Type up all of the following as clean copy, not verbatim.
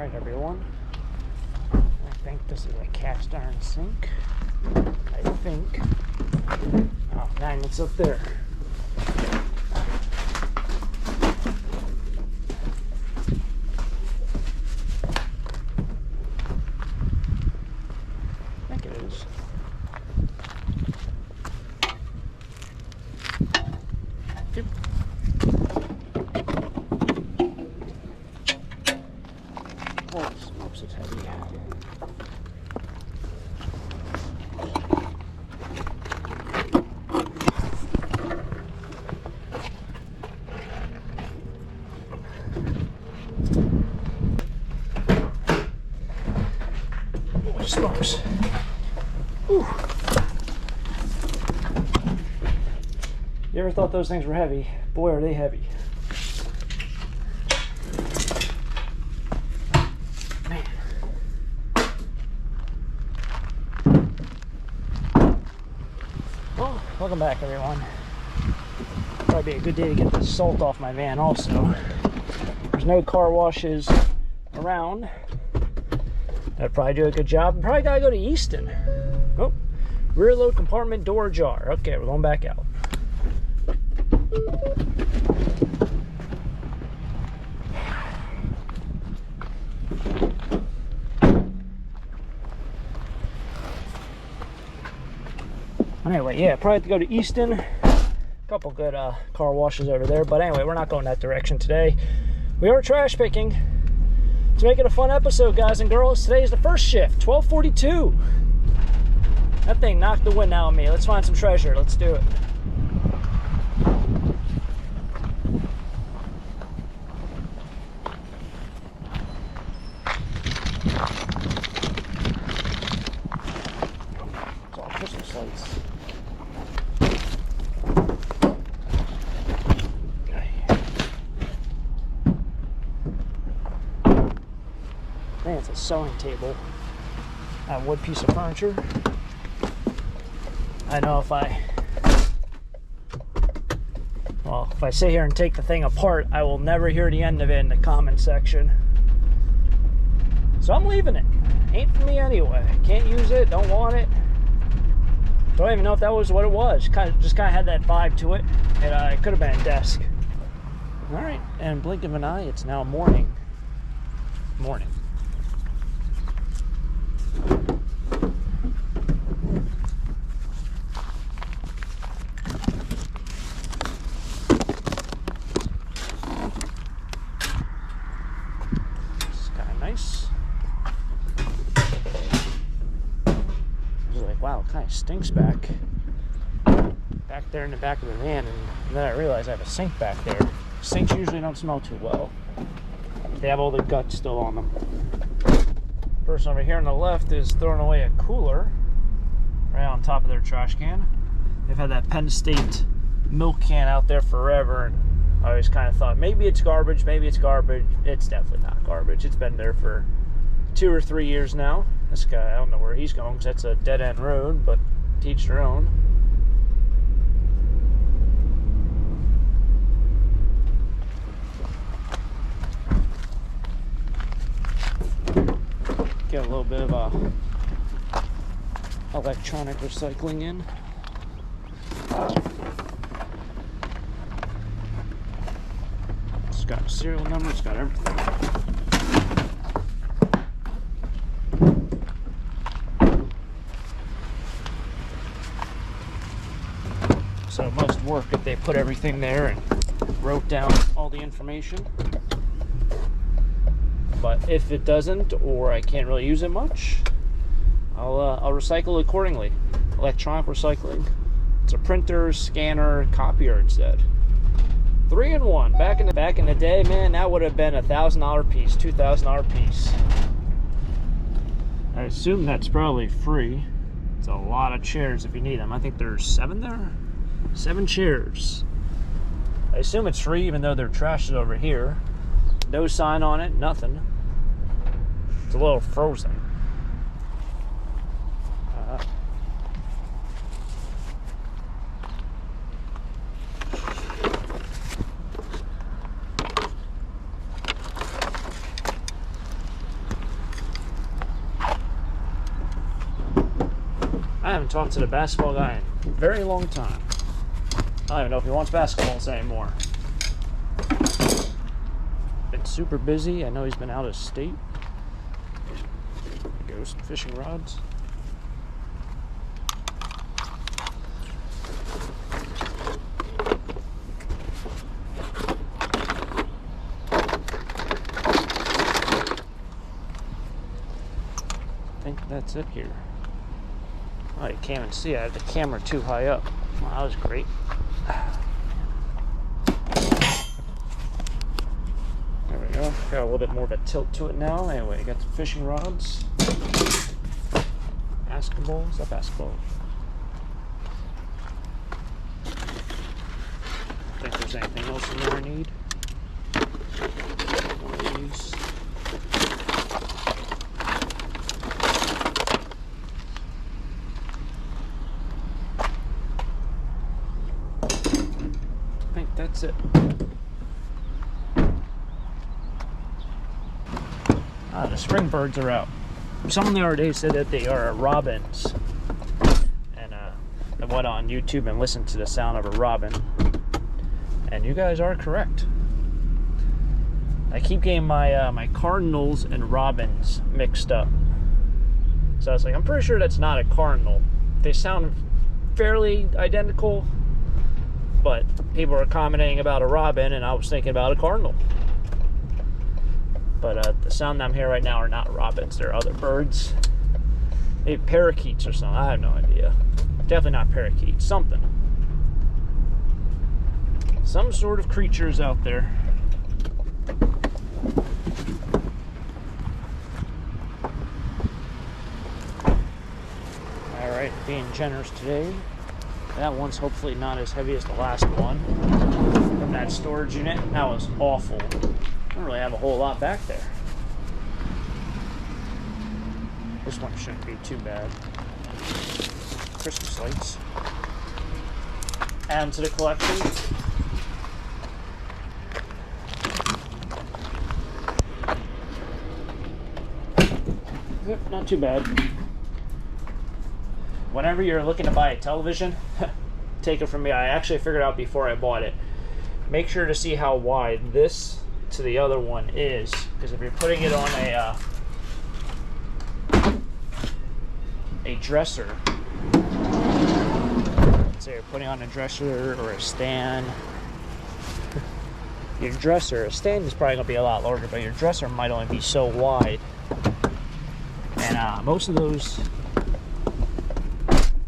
Alright everyone, I think this is a cast iron sink. I think. Oh, magnets up there. I think it is. Yep. Oh, smokes, it's heavy. Oh, smokes. Whew. You ever thought those things were heavy? Boy, are they heavy. Man. Well, welcome back everyone. Probably be a good day to get the salt off my van also. There's no car washes around. That'd probably do a good job. Probably gotta go to Easton. Oh, rear load compartment door ajar. Okay, we're going back out. Anyway, yeah, probably have to go to Easton. A couple good car washes over there. But anyway, we're not going that direction today. We are trash picking. To make it a fun episode, guys and girls, today is the first shift, 12:42. That thing knocked the wind out of me. Let's find some treasure. Let's do it. It's all Christmas lights. Man, it's a sewing table. A wood piece of furniture. I know if I sit here and take the thing apart, I will never hear the end of it in the comment section. So I'm leaving it. Ain't for me anyway. Can't use it, don't want it. Don't even know if that was what it was. Just kind of had that vibe to it. It could have been a desk. Alright, and blink of an eye, it's now morning. Morning. Wow, it kind of stinks back there in the back of the van, and then I realized I have a sink back there. Sinks usually don't smell too well. They have all the guts still on them. Person over here on the left is throwing away a cooler right on top of their trash can. They've had that Penn State milk can out there forever, and I always kind of thought maybe it's garbage, maybe it's garbage. It's definitely not garbage. It's been there for 2 or 3 years now. This guy, I don't know where he's going because that's a dead-end road, but teach their own. Get a little bit of electronic recycling in. It's got a serial number, it's got everything. So most work if they put everything there and wrote down all the information. But if it doesn't, or I can't really use it much, I'll recycle accordingly. Electronic recycling. It's a printer, scanner, copier instead. 3-in-1. Back in the day, man, that would have been a $1,000 piece, $2,000 piece. I assume that's probably free. It's a lot of chairs if you need them. I think there's 7 there. 7 chairs. I assume it's free, even though their trash is over here. No sign on it, nothing. It's a little frozen. I haven't talked to the basketball guy in a very long time. I don't even know if he wants basketballs anymore. Been super busy. I know he's been out of state. There goes some fishing rods. I think that's it here. Oh, you can't even see. I had the camera too high up. Well, that was great. There we go. Got a little bit more of a tilt to it now. Anyway, got some fishing rods. Basketballs. Is that basketball? I think there's anything else in there I need. One of these. I think that's it. The spring birds are out. Someone the other day said that they are robins, and I went on YouTube and listened to the sound of a robin, and you guys are correct. I keep getting my my cardinals and robins mixed up, so I was like, I'm pretty sure that's not a cardinal. They sound fairly identical, but people are commenting about a robin, and I was thinking about a cardinal. But the sound I'm hearing right now are not robins. They're other birds. Maybe parakeets or something. I have no idea. Definitely not parakeets. Something. Some sort of creatures out there. Alright, being generous today. That one's hopefully not as heavy as the last one from that storage unit. That was awful. I don't really have a whole lot back there. This one shouldn't be too bad. Christmas lights. Add them to the collection. Yep, not too bad. Whenever you're looking to buy a television, take it from me. I actually figured out before I bought it. Make sure to see how wide this to the other one is, because if you're putting it on a dresser, let's say you're putting on a dresser or a stand, your dresser, a stand is probably going to be a lot larger, but your dresser might only be so wide, and most of those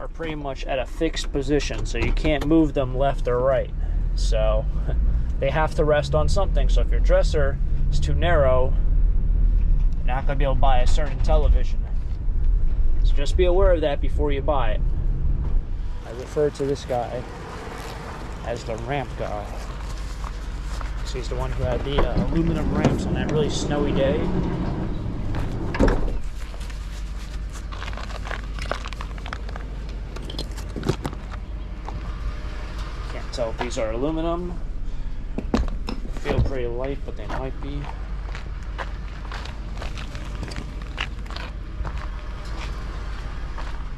are pretty much at a fixed position, so you can't move them left or right, so they have to rest on something. So if your dresser is too narrow, you're not going to be able to buy a certain television. So just be aware of that before you buy it. I refer to this guy as the ramp guy. So he's the one who had the aluminum ramps on that really snowy day. Can't tell if these are aluminum. Feel pretty light, but they might be.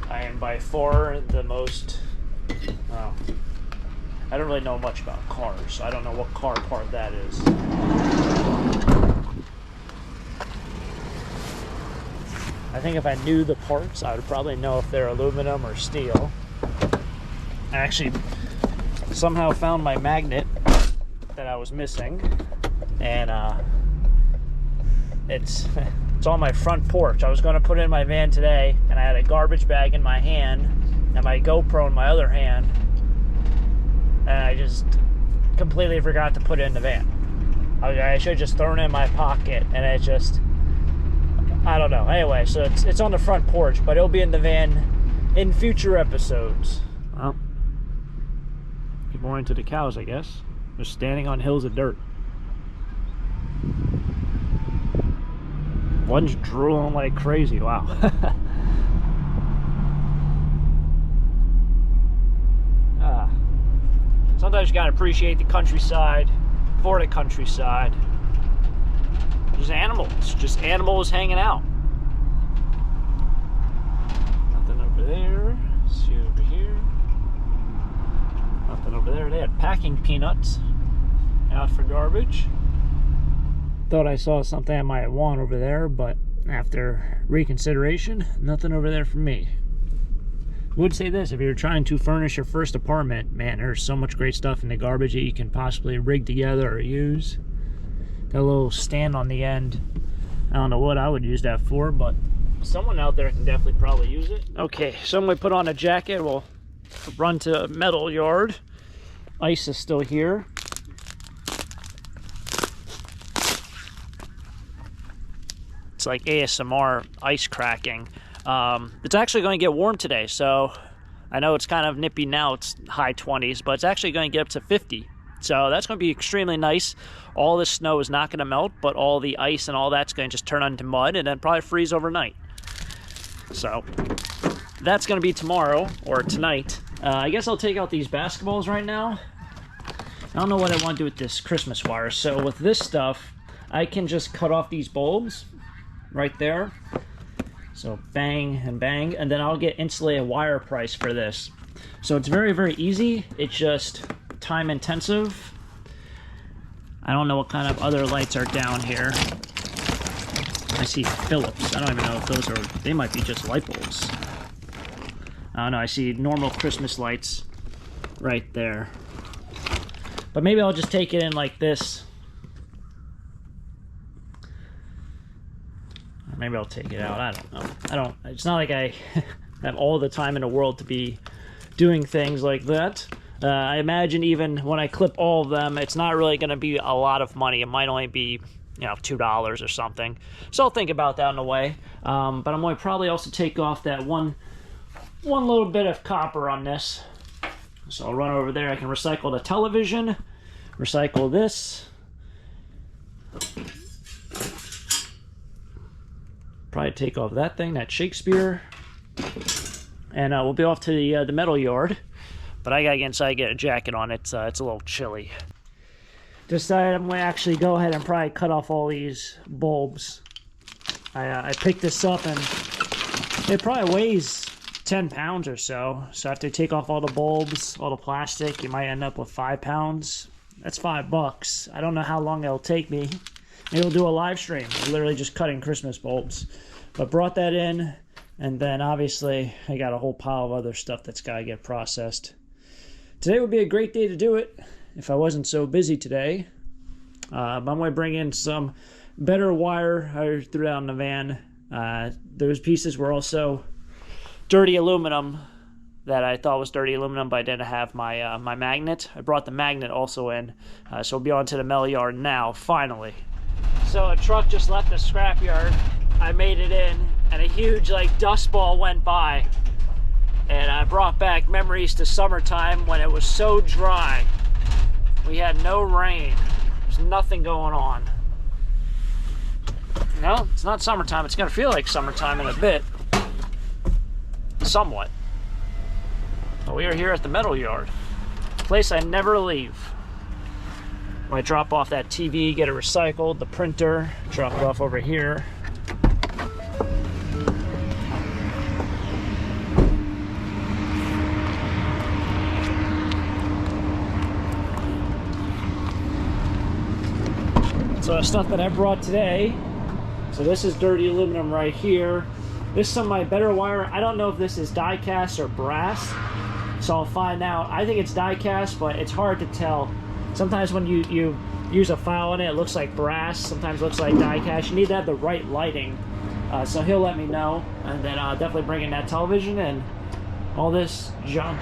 I am by far the most, well, I don't really know much about cars, so I don't know what car part that is. I think if I knew the parts, I would probably know if they're aluminum or steel. I actually somehow found my magnet that I was missing, and it's on my front porch. I was going to put it in my van today, and I had a garbage bag in my hand and my GoPro in my other hand, and I just completely forgot to put it in the van. I should have just thrown it in my pocket, and it just, I don't know. Anyway, so it's on the front porch, but it'll be in the van in future episodes. Well, get more into the cows, I guess. They're standing on hills of dirt. One's drooling like crazy. Wow. Sometimes you gotta appreciate the countryside for the countryside. Just animals hanging out. Nothing over there. Nothing over there. They had packing peanuts out for garbage. Thought I saw something I might want over there, but after reconsideration, nothing over there for me. Would say this, if you're trying to furnish your first apartment, man, there's so much great stuff in the garbage that you can possibly rig together or use. Got a little stand on the end. I don't know what I would use that for, but someone out there can definitely probably use it. Okay, so I'm going to put on a jacket. We'll run to metal yard. Ice is still here. It's like ASMR ice cracking. It's actually going to get warm today, so I know it's kind of nippy now. It's high 20s, but it's actually going to get up to 50. So that's going to be extremely nice. All this snow is not going to melt, but all the ice and all that's going to just turn into mud and then probably freeze overnight. So that's going to be tomorrow or tonight. I guess I'll take out these basketballs right now. I don't know what I want to do with this Christmas wire. So with this stuff, I can just cut off these bulbs right there. So bang and bang, and then I'll get insulated wire price for this. So it's very, very easy. It's just time intensive. I don't know what kind of other lights are down here. I see Philips. I don't even know if those are, they might be just light bulbs. I don't know, I see normal Christmas lights right there. But maybe I'll just take it in like this. Maybe I'll take it out. I don't know. It's not like I have all the time in the world to be doing things like that. I imagine even when I clip all of them, it's not really going to be a lot of money. It might only be, you know, $2 or something. So I'll think about that in a way. But I'm going to probably also take off that one little bit of copper on this. So I'll run over there. I can recycle the television, recycle this. Probably take off that thing, that Shakespeare, and we'll be off to the metal yard. But I gotta get inside, get a jacket on. It's a little chilly. Decided I'm gonna actually go ahead and probably cut off all these bulbs. I picked this up and it probably weighs 10 pounds or so. So after you take off all the bulbs, all the plastic, you might end up with 5 pounds. That's $5. I don't know how long it'll take me. Maybe we'll do a live stream, literally just cutting Christmas bulbs. But brought that in, and then obviously I got a whole pile of other stuff that's got to get processed. Today would be a great day to do it if I wasn't so busy today. I'm going to bring in some better wire I threw out in the van. Those pieces were also dirty aluminum that I thought was dirty aluminum, but I didn't have my my magnet. I brought the magnet also in, so we'll be on to the metal yard now, finally. So a truck just left the scrapyard. I made it in, and a huge dust ball went by, and I brought back memories to summertime when it was so dry. We had no rain. There's nothing going on. No, it's not summertime. It's gonna feel like summertime in a bit, somewhat. But we are here at the metal yard, a place I never leave. I drop off that TV, get it recycled, the printer, drop it off over here. So the stuff that I brought today, so this is dirty aluminum right here. This is some of my better wire. I don't know if this is die cast or brass, so I'll find out. I think it's die cast, but it's hard to tell. Sometimes when you use a file on it, it looks like brass. Sometimes it looks like die cast. You need to have the right lighting. So he'll let me know. And then I'll definitely bring in that television and all this junk.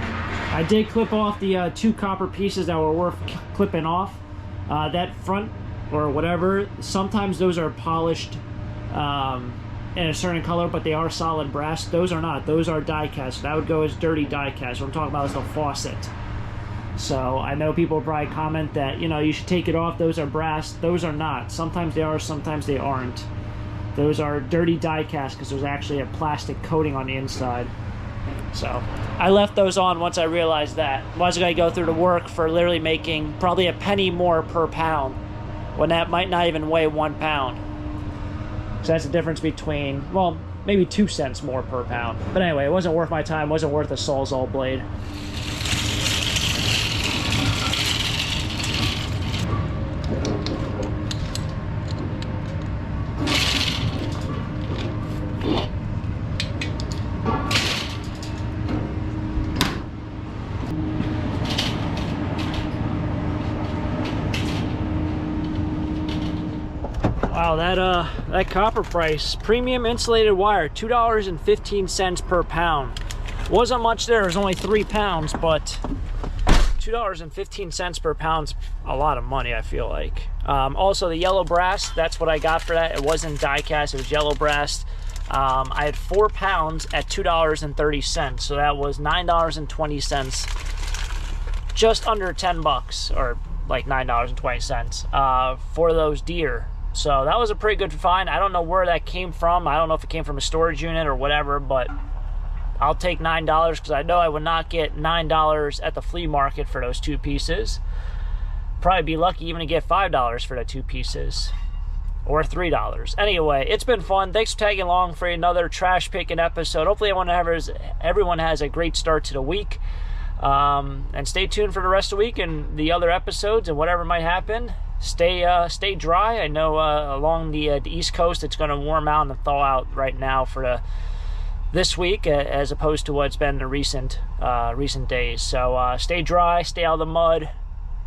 I did clip off the 2 copper pieces that were worth clipping off. That front or whatever, sometimes those are polished in a certain color, but they are solid brass. Those are not. Those are die cast. That would go as dirty die cast. What I'm talking about is the faucet. So I know people probably comment that, you know, you should take it off. Those are brass. Those are not. Sometimes they are, sometimes they aren't. Those are dirty die cast because there's actually a plastic coating on the inside. So I left those on once I realized that. Was going to go through the work for literally making probably a penny more per pound when that might not even weigh 1 pound. So that's the difference between, well, maybe 2 cents more per pound. But anyway, it wasn't worth my time. It wasn't worth a Sawzall blade. Wow, that copper price, premium insulated wire, $2.15 per pound. Wasn't much there, it was only 3 pounds, but $2.15 per pound's a lot of money, I feel like. Also the yellow brass, that's what I got for that. It wasn't die cast, it was yellow brass. I had 4 pounds at $2.30, so that was $9.20, just under 10 bucks, or like $9.20 for those deer. So that was a pretty good find. I don't know where that came from. I don't know if it came from a storage unit or whatever, but I'll take $9 because I know I would not get $9 at the flea market for those 2 pieces. Probably be lucky even to get $5 for the 2 pieces, or $3. Anyway, it's been fun. Thanks for tagging along for another trash picking episode. Hopefully everyone has a great start to the week. And stay tuned for the rest of the week and the other episodes and whatever might happen. Stay dry. I know along the East Coast it's going to warm out and thaw out right now for this week, as opposed to what's been the recent days. So stay dry, stay out of the mud,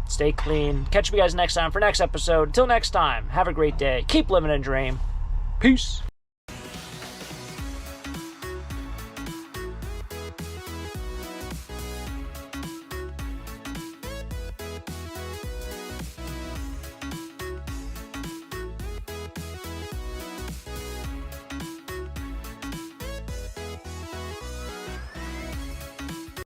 stay clean. Catch you guys next time for next episode. Until next time, have a great day. Keep living a dream. Peace.